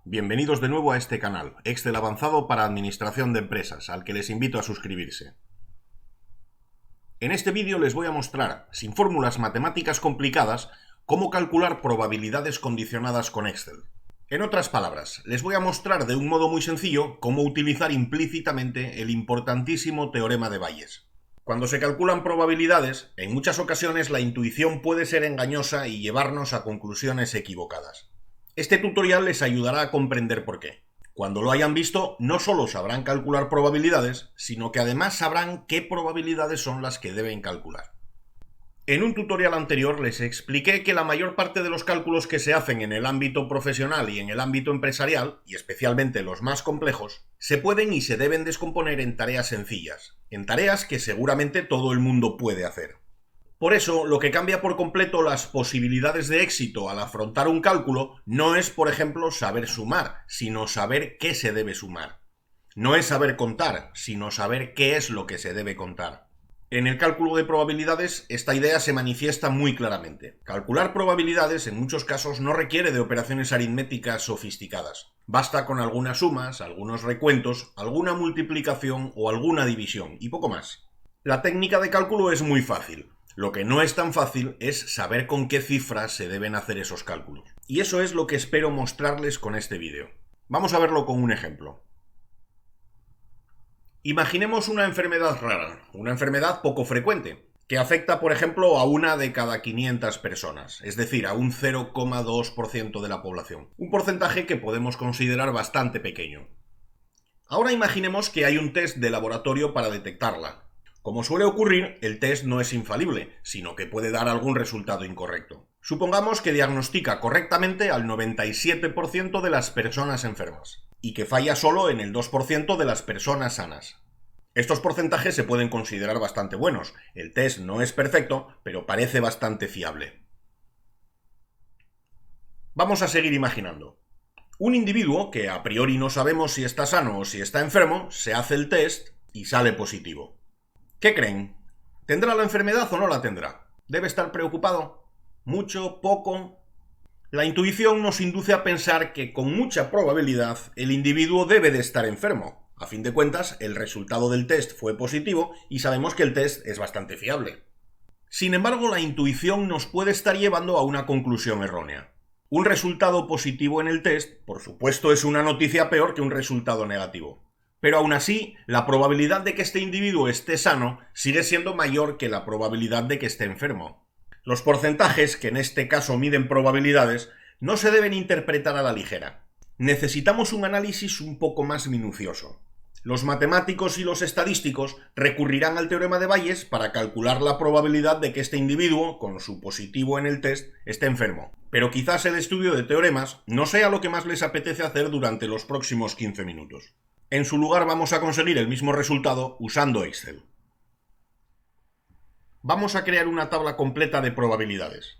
Bienvenidos de nuevo a este canal, Excel avanzado para administración de empresas, al que les invito a suscribirse. En este vídeo les voy a mostrar, sin fórmulas matemáticas complicadas, cómo calcular probabilidades condicionadas con Excel. En otras palabras, les voy a mostrar de un modo muy sencillo cómo utilizar implícitamente el importantísimo teorema de Bayes. Cuando se calculan probabilidades, en muchas ocasiones la intuición puede ser engañosa y llevarnos a conclusiones equivocadas. Este tutorial les ayudará a comprender por qué. Cuando lo hayan visto, no solo sabrán calcular probabilidades, sino que además sabrán qué probabilidades son las que deben calcular. En un tutorial anterior les expliqué que la mayor parte de los cálculos que se hacen en el ámbito profesional y en el ámbito empresarial, y especialmente los más complejos, se pueden y se deben descomponer en tareas sencillas, en tareas que seguramente todo el mundo puede hacer. Por eso, lo que cambia por completo las posibilidades de éxito al afrontar un cálculo no es, por ejemplo, saber sumar, sino saber qué se debe sumar. No es saber contar, sino saber qué es lo que se debe contar. En el cálculo de probabilidades, esta idea se manifiesta muy claramente. Calcular probabilidades en muchos casos no requiere de operaciones aritméticas sofisticadas. Basta con algunas sumas, algunos recuentos, alguna multiplicación o alguna división, y poco más. La técnica de cálculo es muy fácil. Lo que no es tan fácil es saber con qué cifras se deben hacer esos cálculos. Y eso es lo que espero mostrarles con este vídeo. Vamos a verlo con un ejemplo. Imaginemos una enfermedad rara, una enfermedad poco frecuente, que afecta, por ejemplo, a una de cada 500 personas, es decir, a un 0,2% de la población. Un porcentaje que podemos considerar bastante pequeño. Ahora imaginemos que hay un test de laboratorio para detectarla. Como suele ocurrir, el test no es infalible, sino que puede dar algún resultado incorrecto. Supongamos que diagnostica correctamente al 97% de las personas enfermas, y que falla solo en el 2% de las personas sanas. Estos porcentajes se pueden considerar bastante buenos. El test no es perfecto, pero parece bastante fiable. Vamos a seguir imaginando. Un individuo, que a priori no sabemos si está sano o si está enfermo, se hace el test y sale positivo. ¿Qué creen? ¿Tendrá la enfermedad o no la tendrá? ¿Debe estar preocupado? ¿Mucho? ¿Poco? La intuición nos induce a pensar que con mucha probabilidad el individuo debe de estar enfermo. A fin de cuentas, el resultado del test fue positivo y sabemos que el test es bastante fiable. Sin embargo, la intuición nos puede estar llevando a una conclusión errónea. Un resultado positivo en el test, por supuesto, es una noticia peor que un resultado negativo. Pero aún así, la probabilidad de que este individuo esté sano sigue siendo mayor que la probabilidad de que esté enfermo. Los porcentajes, que en este caso miden probabilidades, no se deben interpretar a la ligera. Necesitamos un análisis un poco más minucioso. Los matemáticos y los estadísticos recurrirán al teorema de Bayes para calcular la probabilidad de que este individuo, con su positivo en el test, esté enfermo. Pero quizás el estudio de teoremas no sea lo que más les apetece hacer durante los próximos 15 minutos. En su lugar vamos a conseguir el mismo resultado usando Excel. Vamos a crear una tabla completa de probabilidades.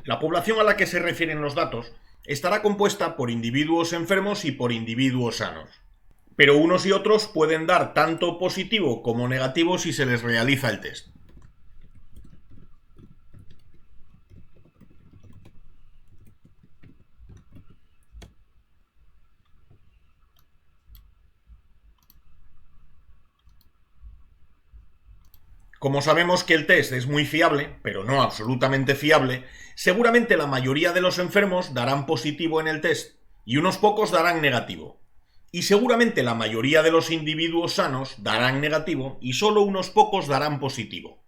La población a la que se refieren los datos estará compuesta por individuos enfermos y por individuos sanos. Pero unos y otros pueden dar tanto positivo como negativo si se les realiza el test. Como sabemos que el test es muy fiable, pero no absolutamente fiable, seguramente la mayoría de los enfermos darán positivo en el test y unos pocos darán negativo. Y seguramente la mayoría de los individuos sanos darán negativo y solo unos pocos darán positivo.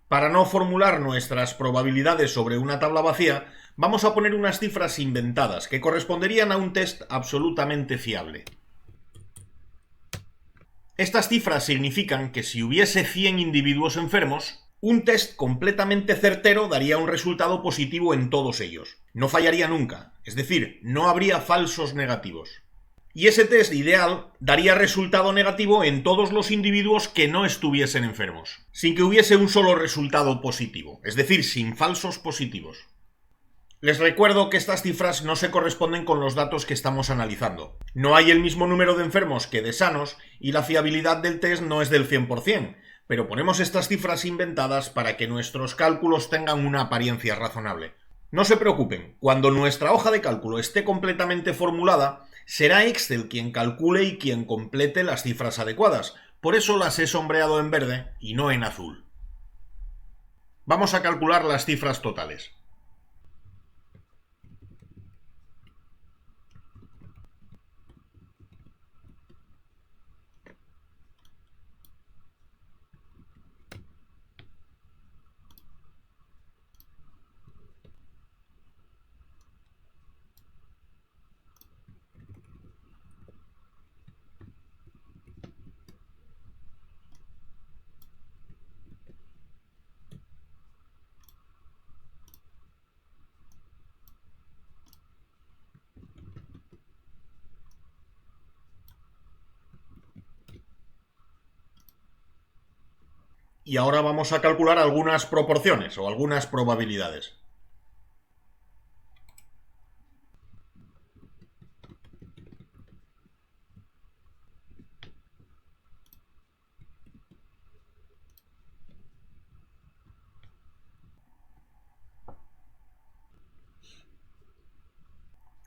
Para no formular nuestras probabilidades sobre una tabla vacía, vamos a poner unas cifras inventadas que corresponderían a un test absolutamente fiable. Estas cifras significan que si hubiese 100 individuos enfermos, un test completamente certero daría un resultado positivo en todos ellos. No fallaría nunca, es decir, no habría falsos negativos. Y ese test ideal daría resultado negativo en todos los individuos que no estuviesen enfermos, sin que hubiese un solo resultado positivo, es decir, sin falsos positivos. Les recuerdo que estas cifras no se corresponden con los datos que estamos analizando. No hay el mismo número de enfermos que de sanos y la fiabilidad del test no es del 100%, pero ponemos estas cifras inventadas para que nuestros cálculos tengan una apariencia razonable. No se preocupen, cuando nuestra hoja de cálculo esté completamente formulada, será Excel quien calcule y quien complete las cifras adecuadas. Por eso las he sombreado en verde y no en azul. Vamos a calcular las cifras totales. Y ahora vamos a calcular algunas proporciones o algunas probabilidades.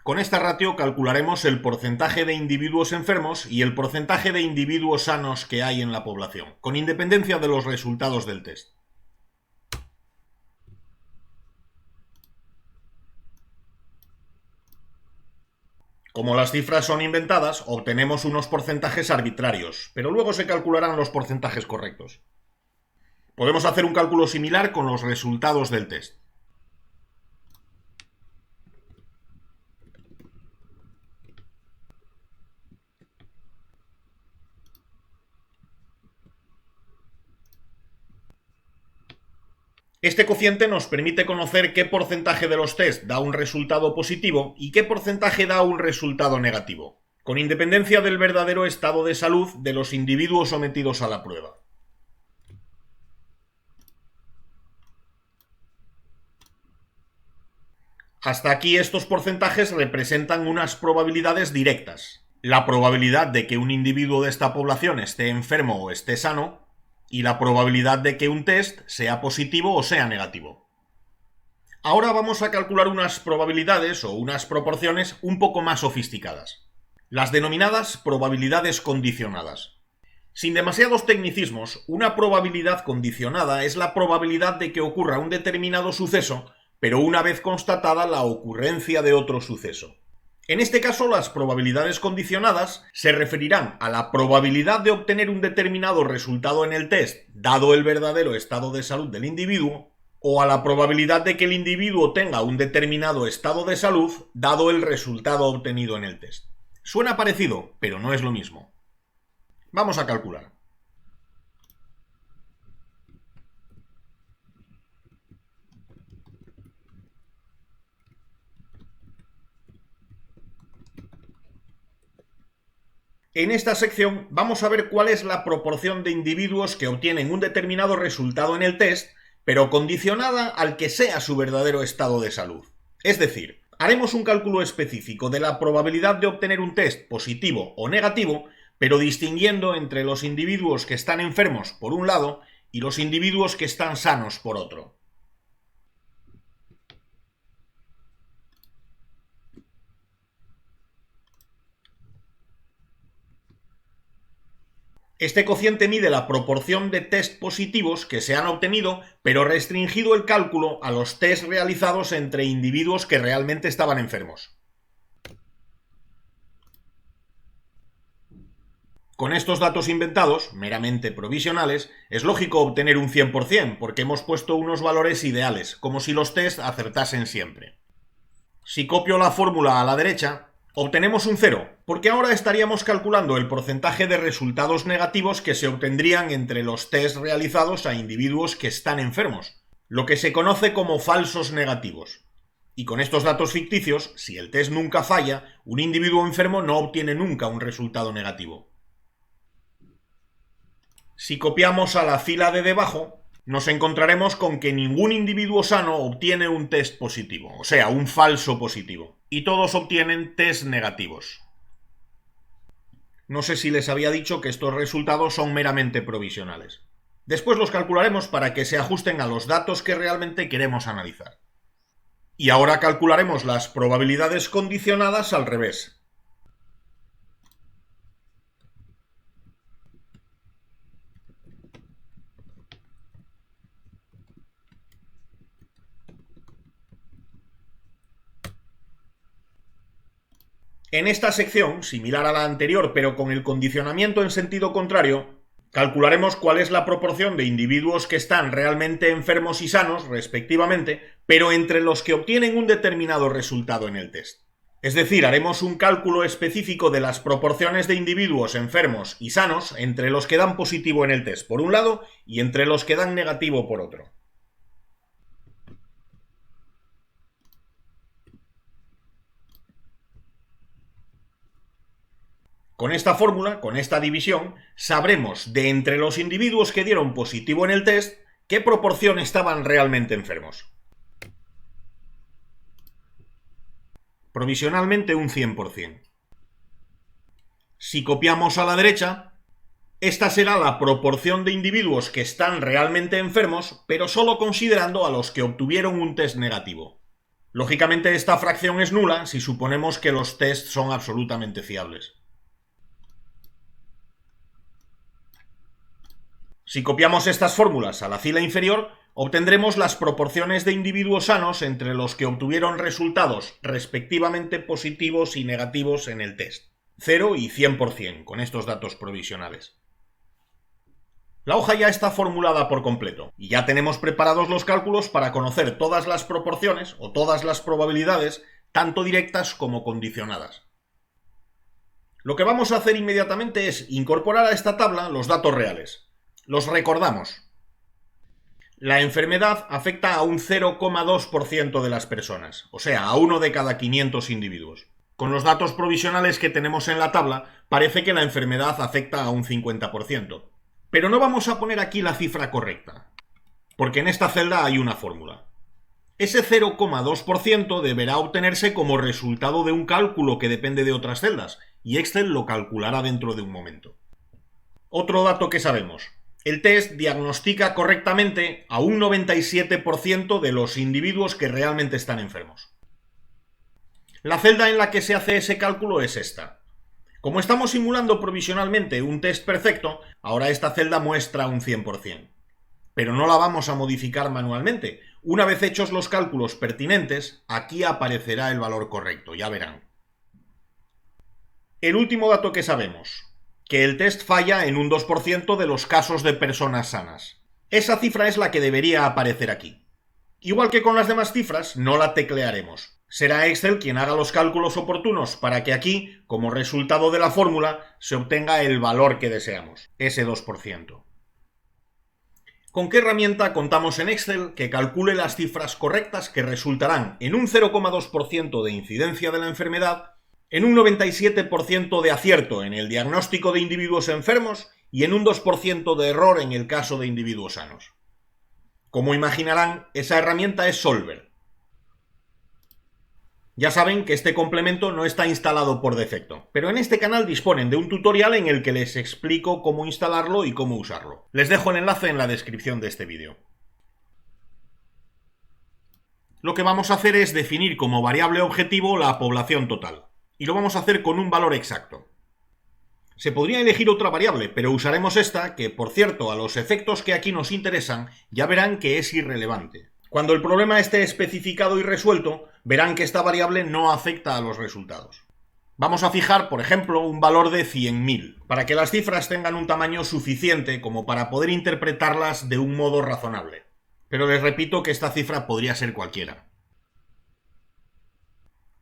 Con esta ratio calcularemos el porcentaje de individuos enfermos y el porcentaje de individuos sanos que hay en la población, con independencia de los resultados del test. Como las cifras son inventadas, obtenemos unos porcentajes arbitrarios, pero luego se calcularán los porcentajes correctos. Podemos hacer un cálculo similar con los resultados del test. Este cociente nos permite conocer qué porcentaje de los test da un resultado positivo y qué porcentaje da un resultado negativo, con independencia del verdadero estado de salud de los individuos sometidos a la prueba. Hasta aquí estos porcentajes representan unas probabilidades directas. La probabilidad de que un individuo de esta población esté enfermo o esté sano, y la probabilidad de que un test sea positivo o sea negativo. Ahora vamos a calcular unas probabilidades o unas proporciones un poco más sofisticadas, las denominadas probabilidades condicionadas. Sin demasiados tecnicismos, una probabilidad condicionada es la probabilidad de que ocurra un determinado suceso, pero una vez constatada la ocurrencia de otro suceso. En este caso, las probabilidades condicionadas se referirán a la probabilidad de obtener un determinado resultado en el test, dado el verdadero estado de salud del individuo, o a la probabilidad de que el individuo tenga un determinado estado de salud, dado el resultado obtenido en el test. Suena parecido, pero no es lo mismo. Vamos a calcular. En esta sección vamos a ver cuál es la proporción de individuos que obtienen un determinado resultado en el test, pero condicionada al que sea su verdadero estado de salud. Es decir, haremos un cálculo específico de la probabilidad de obtener un test positivo o negativo, pero distinguiendo entre los individuos que están enfermos por un lado y los individuos que están sanos por otro. Este cociente mide la proporción de test positivos que se han obtenido, pero restringido el cálculo a los test realizados entre individuos que realmente estaban enfermos. Con estos datos inventados, meramente provisionales, es lógico obtener un 100%, porque hemos puesto unos valores ideales, como si los test acertasen siempre. Si copio la fórmula a la derecha, obtenemos un 0, porque ahora estaríamos calculando el porcentaje de resultados negativos que se obtendrían entre los test realizados a individuos que están enfermos, lo que se conoce como falsos negativos. Y con estos datos ficticios, si el test nunca falla, un individuo enfermo no obtiene nunca un resultado negativo. Si copiamos a la fila de debajo, nos encontraremos con que ningún individuo sano obtiene un test positivo, o sea, un falso positivo, y todos obtienen test negativos. No sé si les había dicho que estos resultados son meramente provisionales. Después los calcularemos para que se ajusten a los datos que realmente queremos analizar. Y ahora calcularemos las probabilidades condicionadas al revés. En esta sección, similar a la anterior pero con el condicionamiento en sentido contrario, calcularemos cuál es la proporción de individuos que están realmente enfermos y sanos, respectivamente, pero entre los que obtienen un determinado resultado en el test. Es decir, haremos un cálculo específico de las proporciones de individuos enfermos y sanos entre los que dan positivo en el test por un lado y entre los que dan negativo por otro. Con esta fórmula, con esta división, sabremos de entre los individuos que dieron positivo en el test qué proporción estaban realmente enfermos. Provisionalmente un 100%. Si copiamos a la derecha, esta será la proporción de individuos que están realmente enfermos, pero solo considerando a los que obtuvieron un test negativo. Lógicamente esta fracción es nula si suponemos que los tests son absolutamente fiables. Si copiamos estas fórmulas a la fila inferior, obtendremos las proporciones de individuos sanos entre los que obtuvieron resultados respectivamente positivos y negativos en el test. 0 y 100% con estos datos provisionales. La hoja ya está formulada por completo y ya tenemos preparados los cálculos para conocer todas las proporciones o todas las probabilidades, tanto directas como condicionadas. Lo que vamos a hacer inmediatamente es incorporar a esta tabla los datos reales. Los recordamos. La enfermedad afecta a un 0,2% de las personas, o sea, a 1 de cada 500 individuos. Con los datos provisionales que tenemos en la tabla, parece que la enfermedad afecta a un 50%. Pero no vamos a poner aquí la cifra correcta, porque en esta celda hay una fórmula. Ese 0,2% deberá obtenerse como resultado de un cálculo que depende de otras celdas, y Excel lo calculará dentro de un momento. Otro dato que sabemos. El test diagnostica correctamente a un 97% de los individuos que realmente están enfermos. La celda en la que se hace ese cálculo es esta. Como estamos simulando provisionalmente un test perfecto, ahora esta celda muestra un 100%. Pero no la vamos a modificar manualmente. Una vez hechos los cálculos pertinentes, aquí aparecerá el valor correcto, ya verán. El último dato que sabemos. Que el test falla en un 2% de los casos de personas sanas. Esa cifra es la que debería aparecer aquí. Igual que con las demás cifras, no la teclearemos. Será Excel quien haga los cálculos oportunos para que aquí, como resultado de la fórmula, se obtenga el valor que deseamos, ese 2%. ¿Con qué herramienta contamos en Excel que calcule las cifras correctas que resultarán en un 0,2% de incidencia de la enfermedad, en un 97% de acierto en el diagnóstico de individuos enfermos y en un 2% de error en el caso de individuos sanos? Como imaginarán, esa herramienta es Solver. Ya saben que este complemento no está instalado por defecto, pero en este canal disponen de un tutorial en el que les explico cómo instalarlo y cómo usarlo. Les dejo el enlace en la descripción de este vídeo. Lo que vamos a hacer es definir como variable objetivo la población total. Y lo vamos a hacer con un valor exacto. Se podría elegir otra variable, pero usaremos esta, que por cierto a los efectos que aquí nos interesan ya verán que es irrelevante. Cuando el problema esté especificado y resuelto, verán que esta variable no afecta a los resultados. Vamos a fijar, por ejemplo, un valor de 100.000, para que las cifras tengan un tamaño suficiente como para poder interpretarlas de un modo razonable. Pero les repito que esta cifra podría ser cualquiera.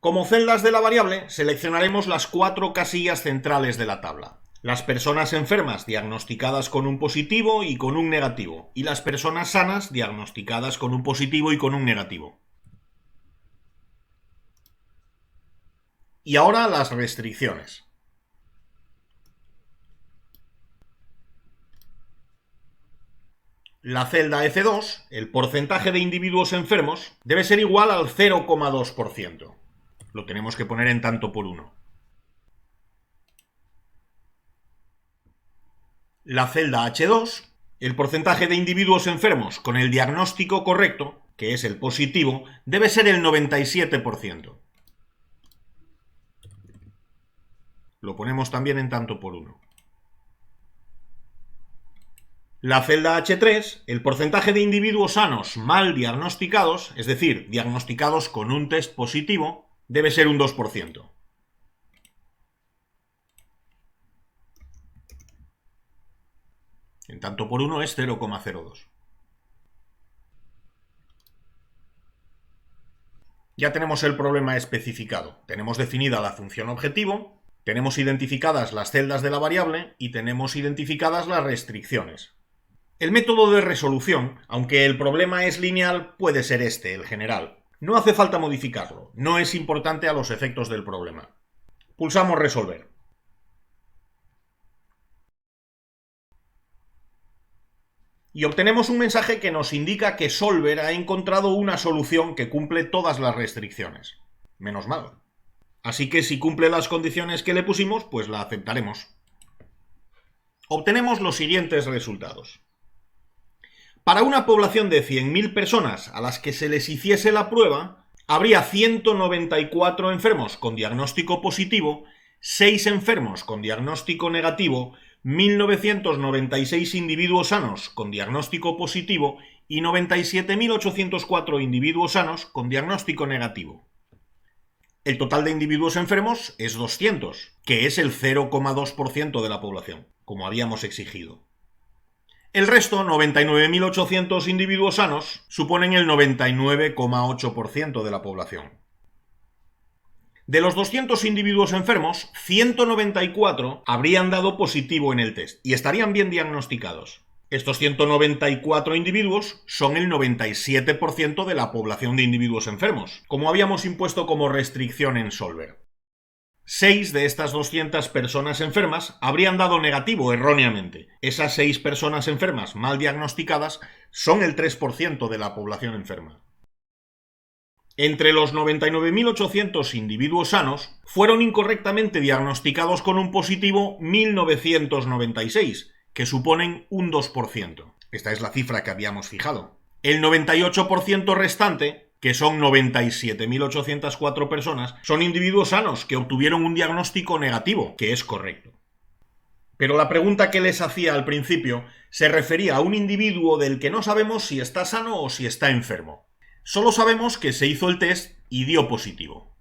Como celdas de la variable, seleccionaremos las 4 casillas centrales de la tabla. Las personas enfermas diagnosticadas con un positivo y con un negativo, y las personas sanas diagnosticadas con un positivo y con un negativo. Y ahora las restricciones. La celda F2, el porcentaje de individuos enfermos, debe ser igual al 0,2%. Lo tenemos que poner en tanto por 1. La celda H2, El porcentaje de individuos enfermos con el diagnóstico correcto, que es el positivo, debe ser el 97%. Lo ponemos también en tanto por 1. La celda H3, el porcentaje de individuos sanos mal diagnosticados, es decir, diagnosticados con un test positivo, debe ser un 2%. En tanto por 1 es 0,02. Ya tenemos el problema especificado. Tenemos definida la función objetivo, tenemos identificadas las celdas de la variable y tenemos identificadas las restricciones. El método de resolución, aunque el problema es lineal, puede ser este, el general. No hace falta modificarlo, no es importante a los efectos del problema. Pulsamos resolver. Y obtenemos un mensaje que nos indica que Solver ha encontrado una solución que cumple todas las restricciones. Menos mal. Así que si cumple las condiciones que le pusimos, pues la aceptaremos. Obtenemos los siguientes resultados. Para una población de 100.000 personas a las que se les hiciese la prueba, habría 194 enfermos con diagnóstico positivo, 6 enfermos con diagnóstico negativo, 1.996 individuos sanos con diagnóstico positivo y 97.804 individuos sanos con diagnóstico negativo. El total de individuos enfermos es 200, que es el 0,2% de la población, como habíamos exigido. El resto, 99.800 individuos sanos, suponen el 99,8% de la población. De los 200 individuos enfermos, 194 habrían dado positivo en el test y estarían bien diagnosticados. Estos 194 individuos son el 97% de la población de individuos enfermos, como habíamos impuesto como restricción en Solver. 6 de estas 200 personas enfermas habrían dado negativo erróneamente. Esas 6 personas enfermas mal diagnosticadas son el 3% de la población enferma. Entre los 99.800 individuos sanos, fueron incorrectamente diagnosticados con un positivo 1.996, que suponen un 2%. Esta es la cifra que habíamos fijado. El 98% restante, que son 97.804 personas, son individuos sanos que obtuvieron un diagnóstico negativo, que es correcto. Pero la pregunta que les hacía al principio se refería a un individuo del que no sabemos si está sano o si está enfermo. Solo sabemos que se hizo el test y dio positivo.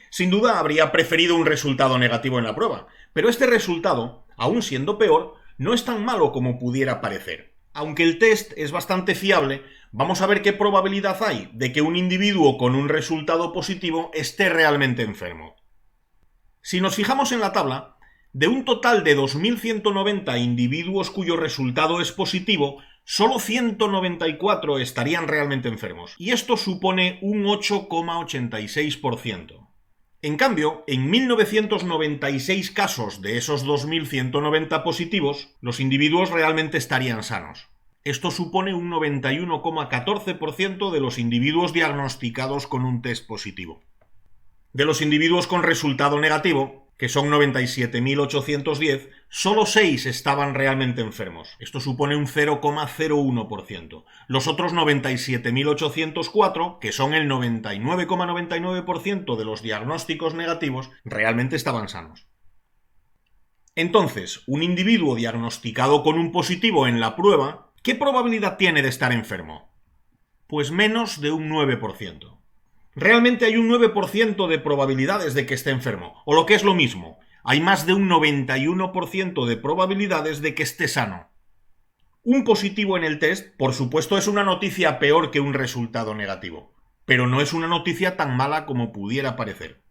Sin duda habría preferido un resultado negativo en la prueba, pero este resultado, aun siendo peor, no es tan malo como pudiera parecer. Aunque el test es bastante fiable, vamos a ver qué probabilidad hay de que un individuo con un resultado positivo esté realmente enfermo. Si nos fijamos en la tabla, de un total de 2.190 individuos cuyo resultado es positivo, solo 194 estarían realmente enfermos, y esto supone un 8,86%. En cambio, en 1.996 casos de esos 2.190 positivos, los individuos realmente estarían sanos. Esto supone un 91,14% de los individuos diagnosticados con un test positivo. De los individuos con resultado negativo, que son 97.810, solo 6 estaban realmente enfermos. Esto supone un 0,01%. Los otros 97.804, que son el 99,99% de los diagnósticos negativos, realmente estaban sanos. Entonces, un individuo diagnosticado con un positivo en la prueba, ¿qué probabilidad tiene de estar enfermo? Pues menos de un 9%. Realmente hay un 9% de probabilidades de que esté enfermo, o lo que es lo mismo, hay más de un 91% de probabilidades de que esté sano. Un positivo en el test, por supuesto, es una noticia peor que un resultado negativo, pero no es una noticia tan mala como pudiera parecer.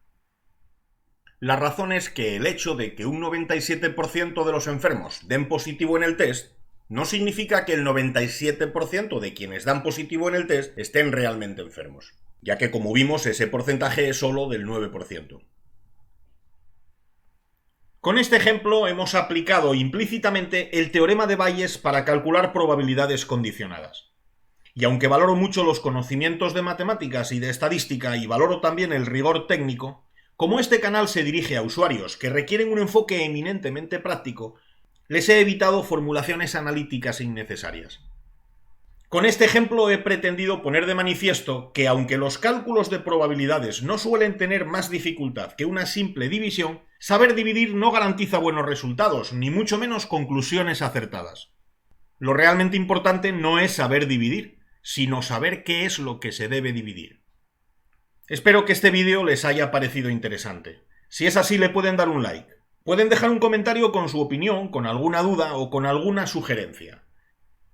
La razón es que el hecho de que un 97% de los enfermos den positivo en el test no significa que el 97% de quienes dan positivo en el test estén realmente enfermos, ya que, como vimos, ese porcentaje es solo del 9%. Con este ejemplo hemos aplicado implícitamente el teorema de Bayes para calcular probabilidades condicionadas. Y aunque valoro mucho los conocimientos de matemáticas y de estadística y valoro también el rigor técnico, como este canal se dirige a usuarios que requieren un enfoque eminentemente práctico, Les he evitado formulaciones analíticas innecesarias. Con este ejemplo he pretendido poner de manifiesto que, aunque los cálculos de probabilidades no suelen tener más dificultad que una simple división, saber dividir no garantiza buenos resultados, ni mucho menos conclusiones acertadas. Lo realmente importante no es saber dividir, sino saber qué es lo que se debe dividir. Espero que este vídeo les haya parecido interesante. Si es así, le pueden dar un like. Pueden dejar un comentario con su opinión, con alguna duda o con alguna sugerencia.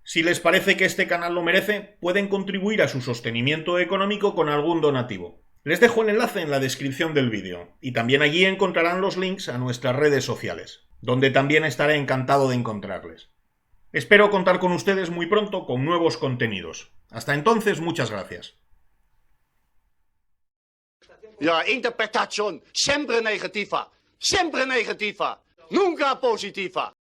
Si les parece que este canal lo merece, pueden contribuir a su sostenimiento económico con algún donativo. Les dejo el enlace en la descripción del vídeo y también allí encontrarán los links a nuestras redes sociales, donde también estaré encantado de encontrarles. Espero contar con ustedes muy pronto con nuevos contenidos. Hasta entonces, muchas gracias. Ja, interpretación siempre negativa, nunca positiva.